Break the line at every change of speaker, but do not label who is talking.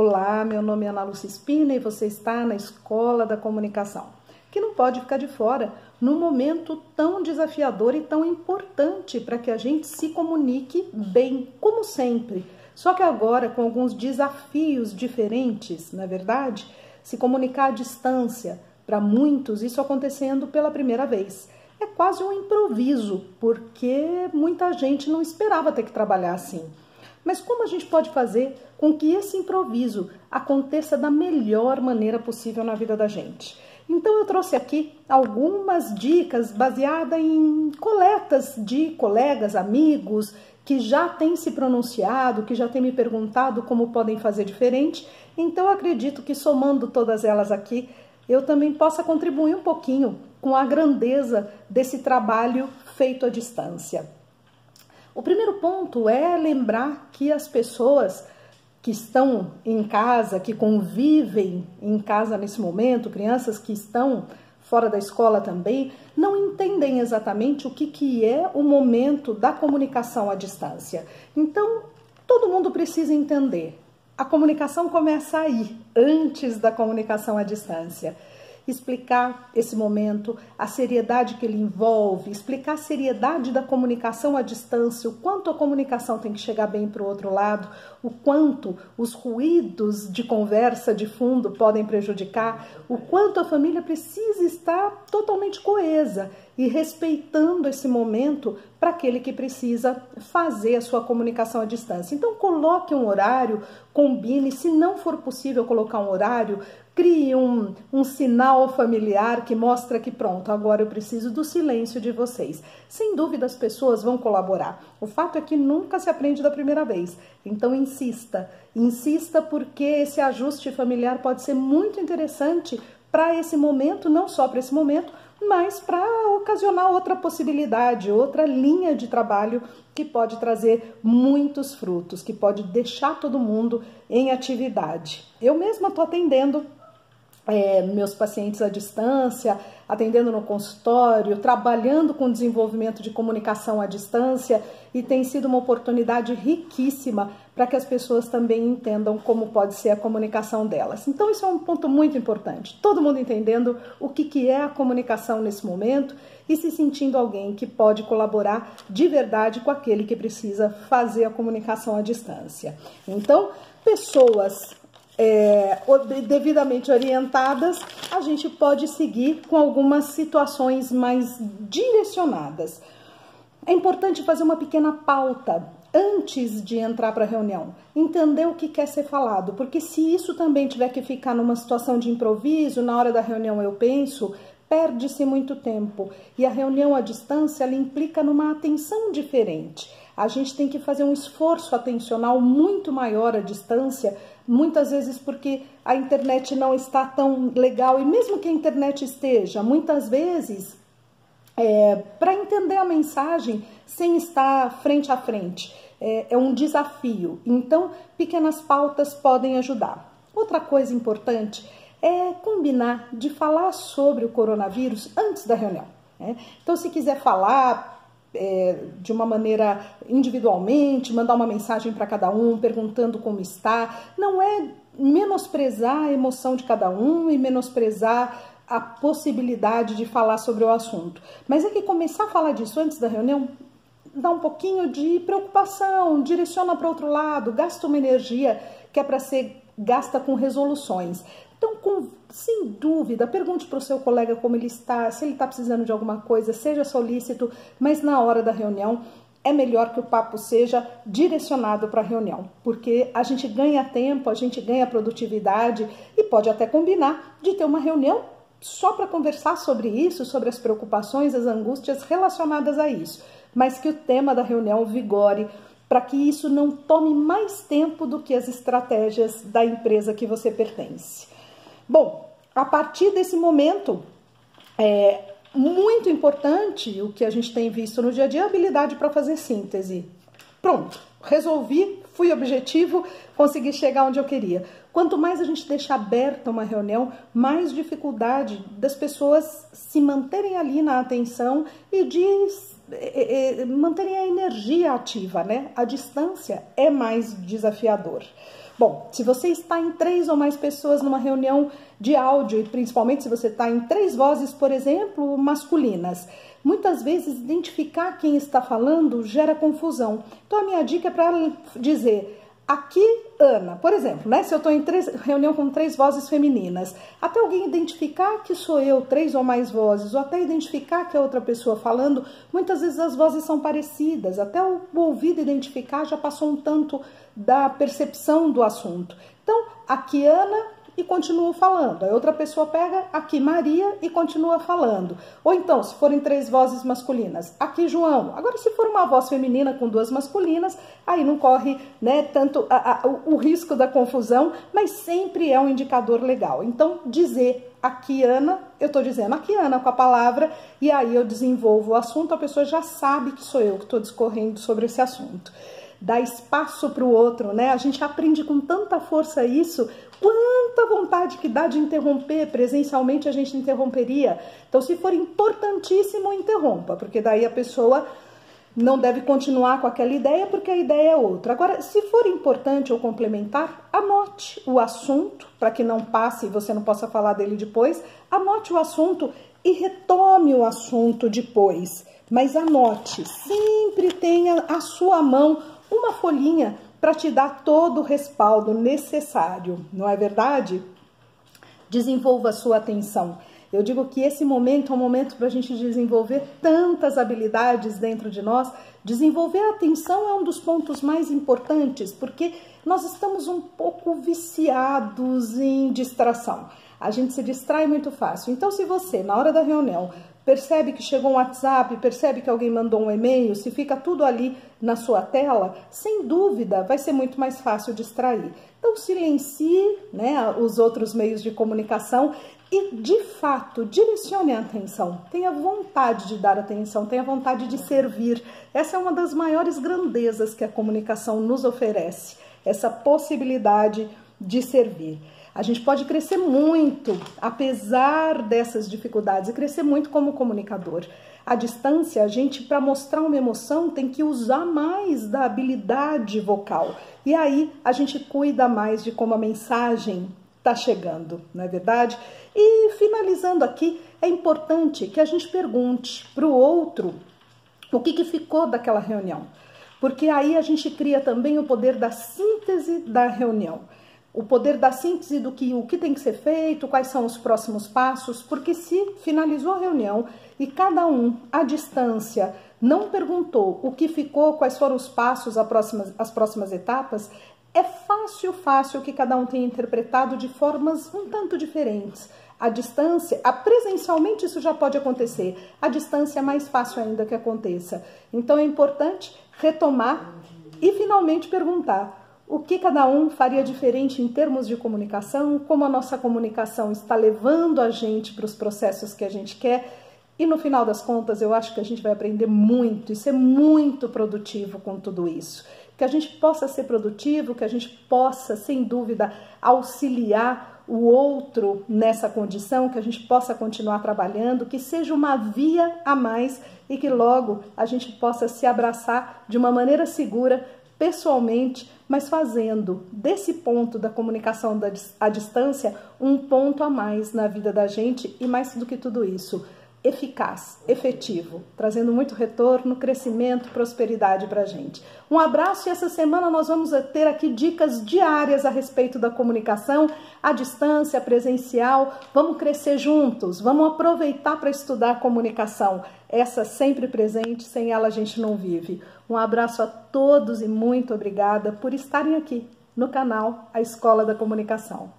Olá, meu nome é Ana Lúcia Spina e você está na Escola da Comunicação, que não pode ficar de fora num momento tão desafiador e tão importante para que a gente se comunique bem, como sempre. Só que agora com alguns desafios diferentes, na verdade, se comunicar à distância, para muitos isso acontecendo pela primeira vez. É quase um improviso, porque muita gente não esperava ter que trabalhar assim. Mas como a gente pode fazer com que esse improviso aconteça da melhor maneira possível na vida da gente? Então eu trouxe aqui algumas dicas baseadas em coletas de colegas, amigos, que já têm se pronunciado, que já têm me perguntado como podem fazer diferente. Então eu acredito que somando todas elas aqui, eu também possa contribuir um pouquinho com a grandeza desse trabalho feito à distância. O primeiro ponto é lembrar que as pessoas que estão em casa, que convivem em casa nesse momento, crianças que estão fora da escola também, não entendem exatamente o que é o momento da comunicação à distância. Então, todo mundo precisa entender. A comunicação começa aí, antes da comunicação à distância. Explicar esse momento, a seriedade que ele envolve, explicar a seriedade da comunicação à distância, o quanto a comunicação tem que chegar bem para o outro lado, o quanto os ruídos de conversa de fundo podem prejudicar, o quanto a família precisa estar totalmente coesa e respeitando esse momento para aquele que precisa fazer a sua comunicação à distância. Então coloque um horário, combine, se não for possível colocar um horário, crie um sinal familiar que mostra que pronto, agora eu preciso do silêncio de vocês. Sem dúvida as pessoas vão colaborar. O fato é que nunca se aprende da primeira vez. Então insista porque esse ajuste familiar pode ser muito interessante para esse momento, não só para esse momento, mas para ocasionar outra possibilidade, outra linha de trabalho que pode trazer muitos frutos, que pode deixar todo mundo em atividade. Eu mesma estou atendendo meus pacientes à distância, atendendo no consultório, trabalhando com desenvolvimento de comunicação à distância e tem sido uma oportunidade riquíssima para que as pessoas também entendam como pode ser a comunicação delas. Então isso é um ponto muito importante, todo mundo entendendo o que é a comunicação nesse momento e se sentindo alguém que pode colaborar de verdade com aquele que precisa fazer a comunicação à distância. Então, pessoas devidamente orientadas, a gente pode seguir com algumas situações mais direcionadas. É importante fazer uma pequena pauta antes de entrar para a reunião, entender o que quer ser falado, porque se isso também tiver que ficar numa situação de improviso, na hora da reunião eu penso, perde-se muito tempo. E a reunião à distância, ela implica numa atenção diferente. A gente tem que fazer um esforço atencional muito maior à distância, muitas vezes porque a internet não está tão legal, e mesmo que a internet esteja, muitas vezes, para entender a mensagem sem estar frente a frente, é um desafio. Então, pequenas pautas podem ajudar. Outra coisa importante é combinar de falar sobre o coronavírus antes da reunião, né? Então, se quiser falar de uma maneira individualmente, mandar uma mensagem para cada um, perguntando como está, não é menosprezar a emoção de cada um e menosprezar a possibilidade de falar sobre o assunto, mas é que começar a falar disso antes da reunião dá um pouquinho de preocupação, direciona para outro lado, gasta uma energia que é para ser gasta com resoluções. Então, sem dúvida, pergunte para o seu colega como ele está, se ele está precisando de alguma coisa, seja solícito, mas na hora da reunião é melhor que o papo seja direcionado para a reunião, porque a gente ganha tempo, a gente ganha produtividade e pode até combinar de ter uma reunião só para conversar sobre isso, sobre as preocupações, as angústias relacionadas a isso, mas que o tema da reunião vigore, para que isso não tome mais tempo do que as estratégias da empresa que você pertence. Bom, a partir desse momento, é muito importante o que a gente tem visto no dia a dia, a habilidade para fazer síntese. Pronto, resolvi, fui objetivo, consegui chegar onde eu queria. Quanto mais a gente deixa aberta uma reunião, mais dificuldade das pessoas se manterem ali na atenção e de manterem a energia ativa, né? A distância é mais desafiador. Bom, se você está em 3 ou mais pessoas numa reunião de áudio, e principalmente se você está em 3 vozes, por exemplo, masculinas, muitas vezes identificar quem está falando gera confusão. Então a minha dica é para dizer: aqui, Ana, por exemplo, né? Se eu estou em reunião com 3 vozes femininas, até alguém identificar que sou eu, 3 ou mais vozes, ou até identificar que é outra pessoa falando, muitas vezes as vozes são parecidas, até o ouvido identificar já passou um tanto da percepção do assunto. Então, aqui, Ana, e continuo falando. Aí outra pessoa pega aqui Maria e continua falando. Ou então, se forem 3 vozes masculinas, aqui João. Agora, se for uma voz feminina com 2 masculinas, aí não corre, né, tanto o risco da confusão, mas sempre é um indicador legal. Então, dizer aqui Ana, eu estou dizendo aqui Ana com a palavra, e aí eu desenvolvo o assunto, a pessoa já sabe que sou eu que estou discorrendo sobre esse assunto. Dar espaço para o outro, né? A gente aprende com tanta força isso, quanta vontade que dá de interromper, presencialmente a gente interromperia. Então, se for importantíssimo, interrompa, porque daí a pessoa não deve continuar com aquela ideia, porque a ideia é outra. Agora, se for importante ou complementar, anote o assunto, para que não passe e você não possa falar dele depois, anote o assunto e retome o assunto depois. Mas anote, sempre tenha à sua mão uma folhinha para te dar todo o respaldo necessário, não é verdade? Desenvolva a sua atenção. Eu digo que esse momento é um momento para a gente desenvolver tantas habilidades dentro de nós. Desenvolver a atenção é um dos pontos mais importantes, porque nós estamos um pouco viciados em distração. A gente se distrai muito fácil. Então, se você, na hora da reunião, percebe que chegou um WhatsApp, percebe que alguém mandou um e-mail, se fica tudo ali na sua tela, sem dúvida vai ser muito mais fácil distrair. Então silencie, né, os outros meios de comunicação e, de fato, direcione a atenção. Tenha vontade de dar atenção, tenha vontade de servir. Essa é uma das maiores grandezas que a comunicação nos oferece, essa possibilidade de servir. A gente pode crescer muito, apesar dessas dificuldades, e crescer muito como comunicador. À distância, a gente, para mostrar uma emoção, tem que usar mais da habilidade vocal. E aí, a gente cuida mais de como a mensagem está chegando, não é verdade? E, finalizando aqui, é importante que a gente pergunte para o outro o que ficou daquela reunião. Porque aí a gente cria também o poder da síntese da reunião. O poder da síntese do o que tem que ser feito, quais são os próximos passos, porque se finalizou a reunião e cada um, à distância, não perguntou o que ficou, quais foram os passos, as próximas etapas, é fácil que cada um tenha interpretado de formas um tanto diferentes. A distância, presencialmente isso já pode acontecer, a distância é mais fácil ainda que aconteça. Então é importante retomar e finalmente perguntar o que cada um faria diferente em termos de comunicação, como a nossa comunicação está levando a gente para os processos que a gente quer. E no final das contas, eu acho que a gente vai aprender muito e ser muito produtivo com tudo isso. Que a gente possa ser produtivo, que a gente possa, sem dúvida, auxiliar o outro nessa condição, que a gente possa continuar trabalhando, que seja uma via a mais e que logo a gente possa se abraçar de uma maneira segura, pessoalmente, mas fazendo desse ponto da comunicação à distância um ponto a mais na vida da gente e, mais do que tudo isso, eficaz, efetivo, trazendo muito retorno, crescimento, prosperidade para a gente. Um abraço e essa semana nós vamos ter aqui dicas diárias a respeito da comunicação à distância, presencial. Vamos crescer juntos, vamos aproveitar para estudar comunicação. Essa sempre presente, sem ela a gente não vive. Um abraço a todos e muito obrigada por estarem aqui no canal A Escola da Comunicação.